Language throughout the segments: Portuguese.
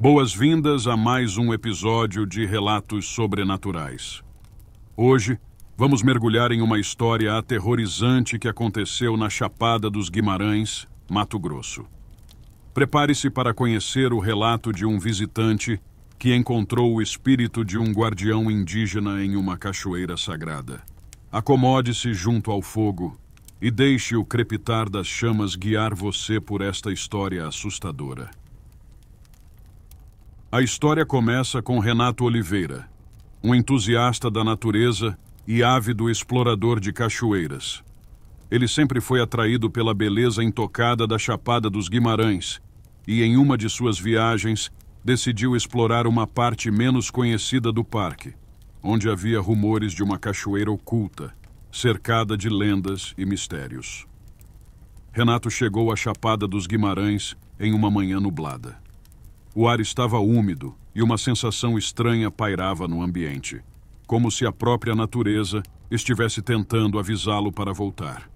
Boas-vindas a mais um episódio de Relatos Sobrenaturais. Hoje, vamos mergulhar em uma história aterrorizante que aconteceu na Chapada dos Guimarães, Mato Grosso. Prepare-se para conhecer o relato de um visitante que encontrou o espírito de um guardião indígena em uma cachoeira sagrada. Acomode-se junto ao fogo e deixe o crepitar das chamas guiar você por esta história assustadora. A história começa com Renato Oliveira, um entusiasta da natureza e ávido explorador de cachoeiras. Ele sempre foi atraído pela beleza intocada da Chapada dos Guimarães e, em uma de suas viagens, decidiu explorar uma parte menos conhecida do parque, onde havia rumores de uma cachoeira oculta, cercada de lendas e mistérios. Renato chegou à Chapada dos Guimarães em uma manhã nublada. O ar estava úmido e uma sensação estranha pairava no ambiente, como se a própria natureza estivesse tentando avisá-lo para voltar.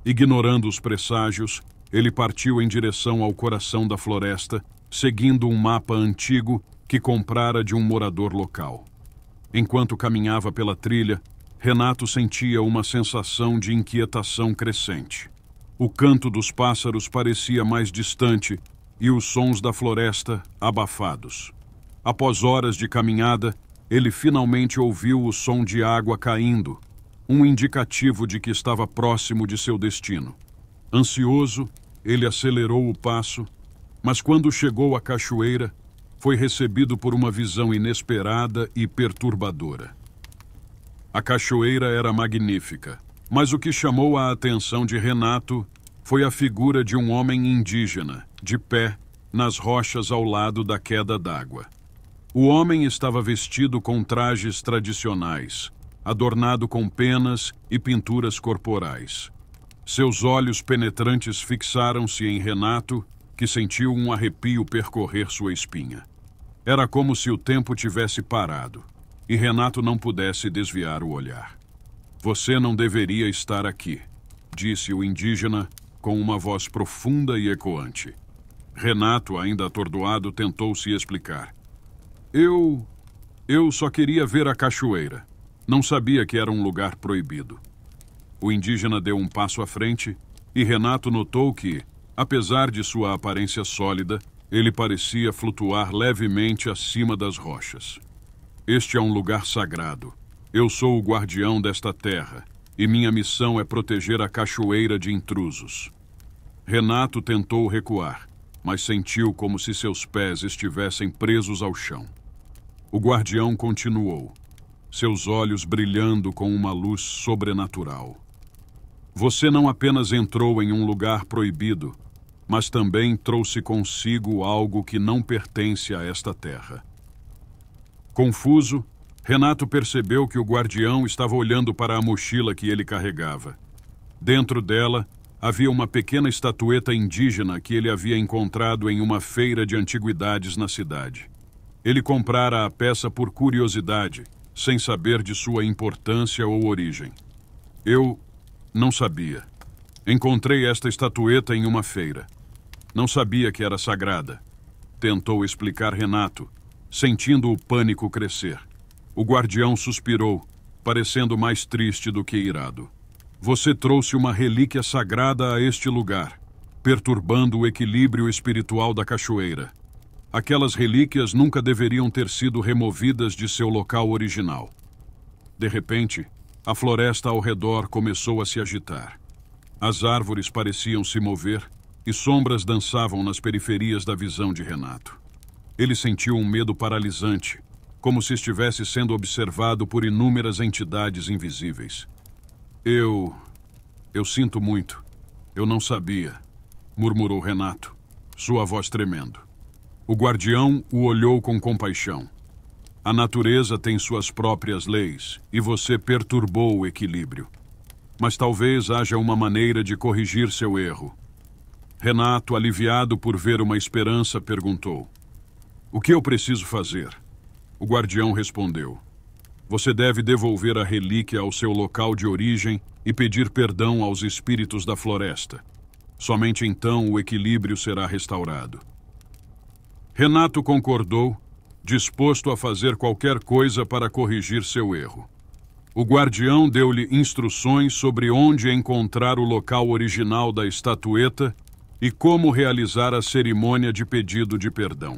Ignorando os presságios, ele partiu em direção ao coração da floresta, seguindo um mapa antigo que comprara de um morador local. Enquanto caminhava pela trilha, Renato sentia uma sensação de inquietação crescente. O canto dos pássaros parecia mais distante e os sons da floresta abafados. Após horas de caminhada, ele finalmente ouviu o som de água caindo, um indicativo de que estava próximo de seu destino. Ansioso, ele acelerou o passo, mas quando chegou à cachoeira, foi recebido por uma visão inesperada e perturbadora. A cachoeira era magnífica, mas o que chamou a atenção de Renato foi a figura de um homem indígena, de pé, nas rochas ao lado da queda d'água. O homem estava vestido com trajes tradicionais, adornado com penas e pinturas corporais. Seus olhos penetrantes fixaram-se em Renato, que sentiu um arrepio percorrer sua espinha. Era como se o tempo tivesse parado, e Renato não pudesse desviar o olhar. "Você não deveria estar aqui", disse o indígena, com uma voz profunda e ecoante. Renato, ainda atordoado, tentou se explicar. Eu só queria ver a cachoeira. Não sabia que era um lugar proibido." O indígena deu um passo à frente e Renato notou que, apesar de sua aparência sólida, ele parecia flutuar levemente acima das rochas. "Este é um lugar sagrado. Eu sou o guardião desta terra e minha missão é proteger a cachoeira de intrusos." Renato tentou recuar, mas sentiu como se seus pés estivessem presos ao chão. O guardião continuou, seus olhos brilhando com uma luz sobrenatural. "Você não apenas entrou em um lugar proibido, mas também trouxe consigo algo que não pertence a esta terra." Confuso, Renato percebeu que o guardião estava olhando para a mochila que ele carregava. Dentro dela, havia uma pequena estatueta indígena que ele havia encontrado em uma feira de antiguidades na cidade. Ele comprara a peça por curiosidade, sem saber de sua importância ou origem. "Eu não sabia. Encontrei esta estatueta em uma feira. Não sabia que era sagrada", tentou explicar Renato, sentindo o pânico crescer. O guardião suspirou, parecendo mais triste do que irado. "Você trouxe uma relíquia sagrada a este lugar, perturbando o equilíbrio espiritual da cachoeira. Aquelas relíquias nunca deveriam ter sido removidas de seu local original." De repente, a floresta ao redor começou a se agitar. As árvores pareciam se mover e sombras dançavam nas periferias da visão de Renato. Ele sentiu um medo paralisante, como se estivesse sendo observado por inúmeras entidades invisíveis. Eu sinto muito. Eu não sabia", murmurou Renato, sua voz tremendo. O guardião o olhou com compaixão. "A natureza tem suas próprias leis e você perturbou o equilíbrio. Mas talvez haja uma maneira de corrigir seu erro." Renato, aliviado por ver uma esperança, perguntou: "O que eu preciso fazer?" O guardião respondeu: "Você deve devolver a relíquia ao seu local de origem e pedir perdão aos espíritos da floresta. Somente então o equilíbrio será restaurado." Renato concordou, disposto a fazer qualquer coisa para corrigir seu erro. O guardião deu-lhe instruções sobre onde encontrar o local original da estatueta e como realizar a cerimônia de pedido de perdão.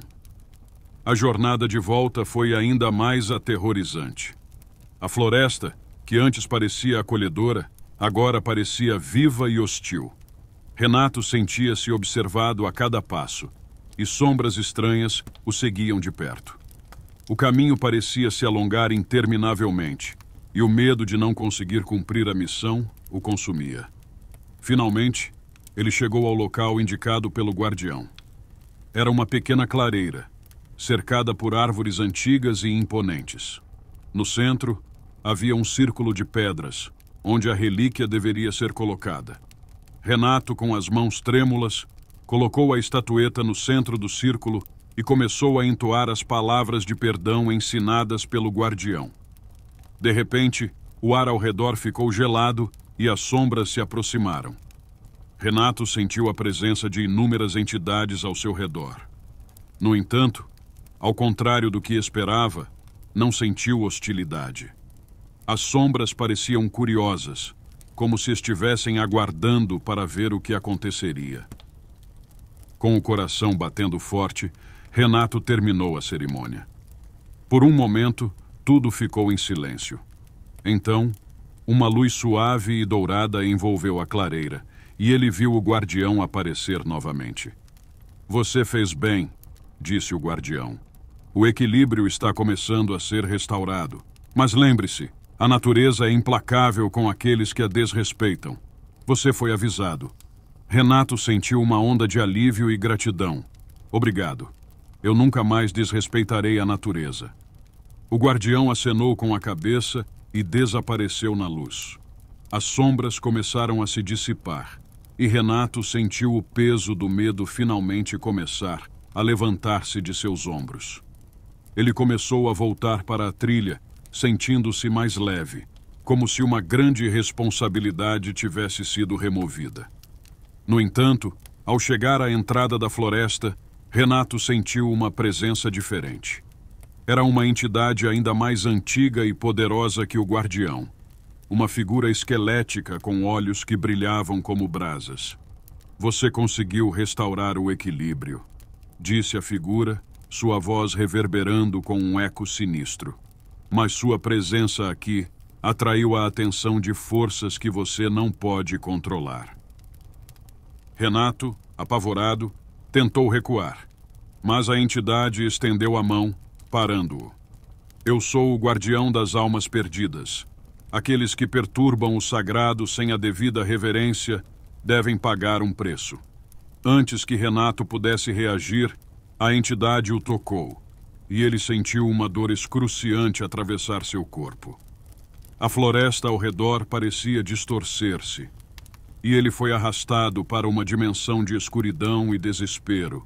A jornada de volta foi ainda mais aterrorizante. A floresta, que antes parecia acolhedora, agora parecia viva e hostil. Renato sentia-se observado a cada passo, e sombras estranhas o seguiam de perto. O caminho parecia se alongar interminavelmente, e o medo de não conseguir cumprir a missão o consumia. Finalmente, ele chegou ao local indicado pelo guardião. Era uma pequena clareira, cercada por árvores antigas e imponentes. No centro, havia um círculo de pedras, onde a relíquia deveria ser colocada. Renato, com as mãos trêmulas, colocou a estatueta no centro do círculo e começou a entoar as palavras de perdão ensinadas pelo guardião. De repente, o ar ao redor ficou gelado e as sombras se aproximaram. Renato sentiu a presença de inúmeras entidades ao seu redor. No entanto, ao contrário do que esperava, não sentiu hostilidade. As sombras pareciam curiosas, como se estivessem aguardando para ver o que aconteceria. Com o coração batendo forte, Renato terminou a cerimônia. Por um momento, tudo ficou em silêncio. Então, uma luz suave e dourada envolveu a clareira, e ele viu o guardião aparecer novamente. "Você fez bem", disse o guardião. "O equilíbrio está começando a ser restaurado. Mas lembre-se, a natureza é implacável com aqueles que a desrespeitam. Você foi avisado." Renato sentiu uma onda de alívio e gratidão. "Obrigado. Eu nunca mais desrespeitarei a natureza." O guardião acenou com a cabeça e desapareceu na luz. As sombras começaram a se dissipar, e Renato sentiu o peso do medo finalmente começar a levantar-se de seus ombros. Ele começou a voltar para a trilha, sentindo-se mais leve, como se uma grande responsabilidade tivesse sido removida. No entanto, ao chegar à entrada da floresta, Renato sentiu uma presença diferente. Era uma entidade ainda mais antiga e poderosa que o guardião. Uma figura esquelética com olhos que brilhavam como brasas. "Você conseguiu restaurar o equilíbrio", disse a figura, sua voz reverberando com um eco sinistro. "Mas sua presença aqui atraiu a atenção de forças que você não pode controlar." Renato, apavorado, tentou recuar, mas a entidade estendeu a mão, parando-o. "Eu sou o guardião das almas perdidas. Aqueles que perturbam o sagrado sem a devida reverência devem pagar um preço." Antes que Renato pudesse reagir, a entidade o tocou, e ele sentiu uma dor excruciante atravessar seu corpo. A floresta ao redor parecia distorcer-se, e ele foi arrastado para uma dimensão de escuridão e desespero,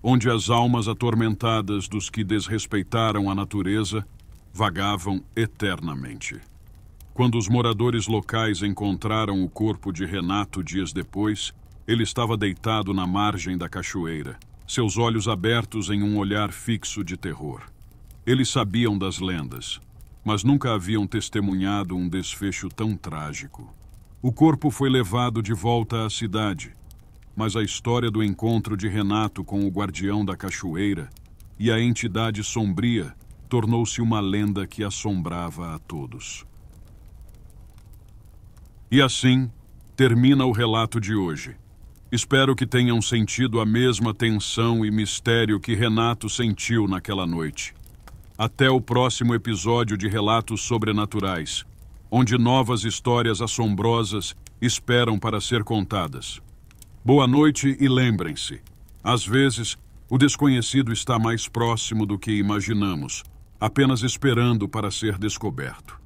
onde as almas atormentadas dos que desrespeitaram a natureza vagavam eternamente. Quando os moradores locais encontraram o corpo de Renato dias depois, ele estava deitado na margem da cachoeira, seus olhos abertos em um olhar fixo de terror. Eles sabiam das lendas, mas nunca haviam testemunhado um desfecho tão trágico. O corpo foi levado de volta à cidade, mas a história do encontro de Renato com o guardião da cachoeira e a entidade sombria tornou-se uma lenda que assombrava a todos. E assim termina o relato de hoje. Espero que tenham sentido a mesma tensão e mistério que Renato sentiu naquela noite. Até o próximo episódio de Relatos Sobrenaturais, onde novas histórias assombrosas esperam para ser contadas. Boa noite e lembrem-se, às vezes, o desconhecido está mais próximo do que imaginamos, apenas esperando para ser descoberto.